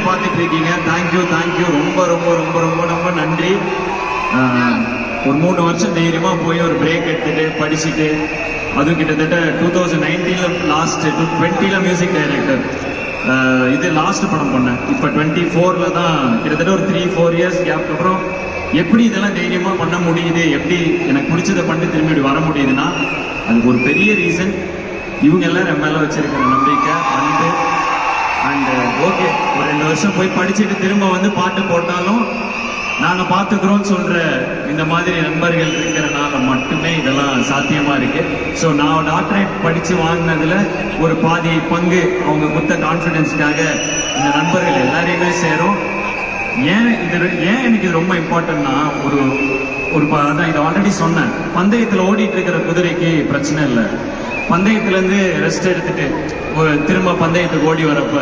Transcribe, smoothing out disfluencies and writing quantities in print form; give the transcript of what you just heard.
பார்த்துட்டு இருக்கீங்க. Thank you thank you, ரொம்ப ரொம்ப ரொம்ப ரொம்ப ரொம்ப நன்றி. ஒரு 3 வருஷம் தைரியமா போய் ஒரு பிரேக் எடுத்துட்டு படிச்சுட்டு, அதுவும் கிட்டத்தட்ட 2019 லாஸ்ட் 2020 மியூசிக் டைரக்டர், இது லாஸ்ட் படம் பண்ணேன். இப்போ 24 தான், கிட்டத்தட்ட ஒரு 3-4 இயர்ஸ் கேப்க்கு அப்புறம் எப்படி இதெல்லாம் தைரியமா பண்ண முடியுது, எப்படி எனக்கு பிடிச்சதை பண்ணிட்டு திரும்பி வர முடியுதுன்னா அதுக்கு ஒரு பெரிய ரீசன் இவங்க எல்லாரும் என் மேல வச்சிருக்கிற நம்பிக்கை, அன்பு. அண்ட் ஓகே, ஒரு 2 வருஷம் போய் படிச்சுட்டு திரும்ப வந்து பாட்டு போட்டாலும் நாங்க பாத்துக்கிறோம் சொல்ற இந்த மாதிரி நண்பர்கள் இருக்கிறனால மட்டுமே இதெல்லாம் சாத்தியமா இருக்கு. ஸோ நான் டாக்டரேட் படிச்சு வாங்கினதுல ஒரு பாதி பங்கு அவங்க கொடுத்த கான்ஃபிடென்ஸ்க்காக இந்த நண்பர்கள் எல்லாரையுமே சேரும். ஏன் எனக்கு இது ரொம்ப இம்பார்ட்டன்ட்னா, அதான் இதை ஆல்ரெடி சொன்னேன், பந்தயத்தில் ஓடிட்டு இருக்கிற குதிரைக்கு பிரச்சனை இல்லை. பந்தயத்துலேருந்து ரெஸ்ட் எடுத்துட்டு திரும்ப பந்தயத்துக்கு ஓடி வரப்ப